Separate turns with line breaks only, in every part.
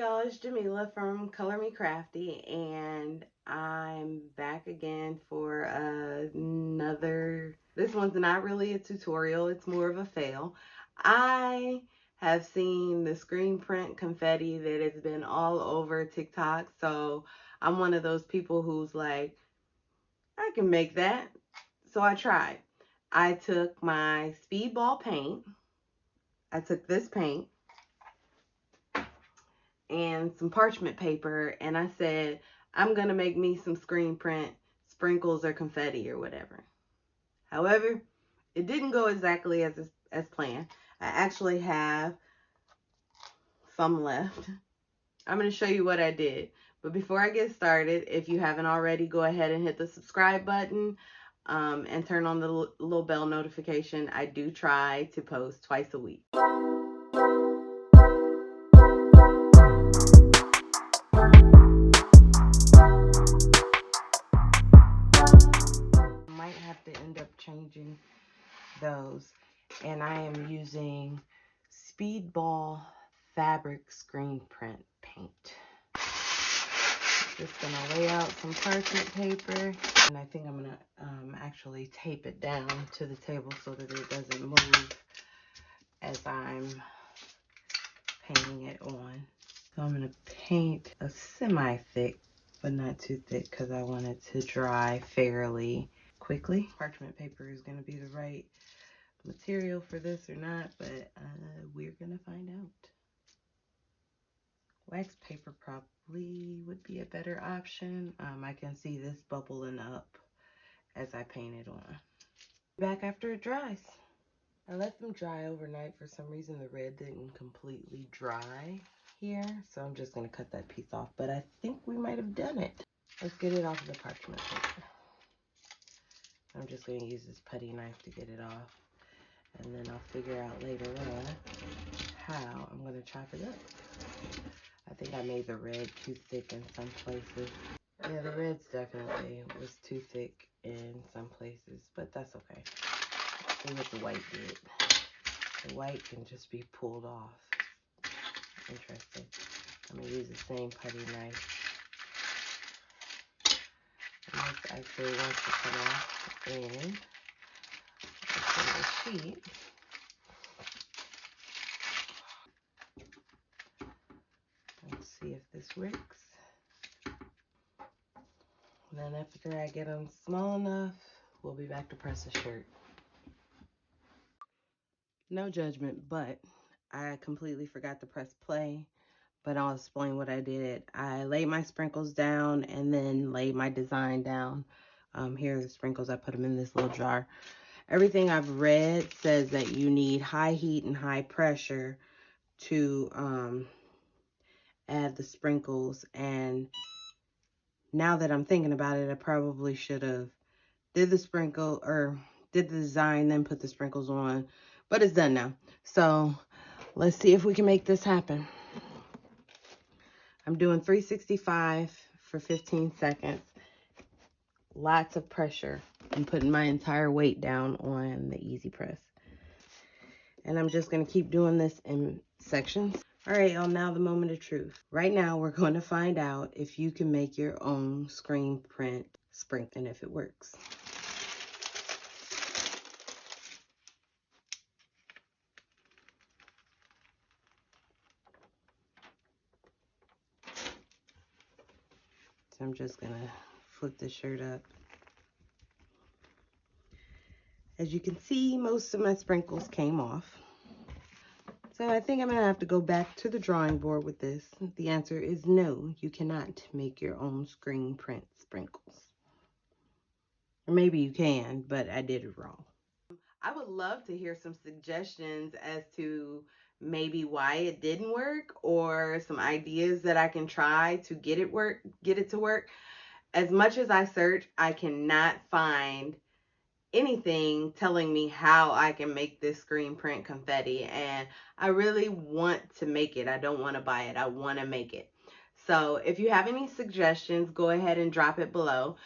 y'all, it's Jamila from Color Me Crafty, and I'm back again for another, this one's not really a tutorial, it's more of a fail. I have seen the screen print confetti that has been all over TikTok, so I'm one of those people who's like, I can make that. So I tried. I took my speedball paint, I took this paint, and some parchment paper, and I said, I'm gonna make me some screen print sprinkles or confetti or whatever. However, it didn't go exactly as planned. I actually have some left. I'm gonna show you what I did. But before I get started, if you haven't already, go ahead and hit the subscribe button and turn on the little bell notification. I do try to post twice a week. Might have to end up changing those, and I am using Speedball fabric screen print paint. Just gonna lay out some parchment paper, and I think I'm gonna actually tape it down to the table so that it doesn't move as I'm painting it on. So I'm gonna paint a semi-thick, but not too thick, because I want it to dry fairly quickly. Parchment paper is gonna be the right material for this or not, but we're gonna find out. Wax paper probably would be a better option. I can see this bubbling up as I paint it on. Back after it dries. I let them dry overnight. For some reason the red didn't completely dry here, so I'm just gonna cut that piece off, but I think we might have done it. Let's get it off of the parchment paper. I'm just gonna use this putty knife to get it off, and then I'll figure out later on how I'm gonna chop it up. I think I made the red too thick in some places. Yeah, the reds definitely was too thick in some places, but that's okay. Let's see what the white did. The white can just be pulled off. Interesting. I'm going to use the same putty knife. And this actually wants to come off in a sheet. Let's see if this works. And then after I get them small enough, we'll be back to press the shirt. No judgment, but I completely forgot to press play, but I'll explain what I did. I laid my sprinkles down and then laid my design down. Here are the sprinkles. I put them in this little jar. Everything I've read says that you need high heat and high pressure to add the sprinkles, and now that I'm thinking about it, I probably should have did the design, then put the sprinkles on, but it's done now. So let's see if we can make this happen. I'm doing 365 for 15 seconds. Lots of pressure. I'm putting my entire weight down on the easy press. And I'm just going to keep doing this in sections. All right, y'all, now the moment of truth. Right now, we're going to find out if you can make your own screen print sprinkle and if it works. So I'm just going to flip the shirt up. As you can see, most of my sprinkles came off. So I think I'm going to have to go back to the drawing board with this. The answer is no, you cannot make your own screen print sprinkles. Or maybe you can, but I did it wrong. I would love to hear some suggestions as to maybe why it didn't work, or some ideas that I can try to get it to work. As much as I search, I cannot find anything telling me how I can make this screen print confetti, and I really want to make it. I don't want to buy it. I want to make it. So if you have any suggestions, go ahead and drop it below.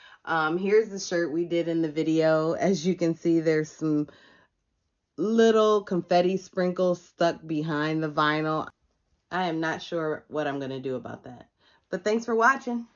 Here's the shirt we did in the video. As you can see, there's some little confetti sprinkles stuck behind the vinyl. I am not sure what I'm going to do about that. But thanks for watching.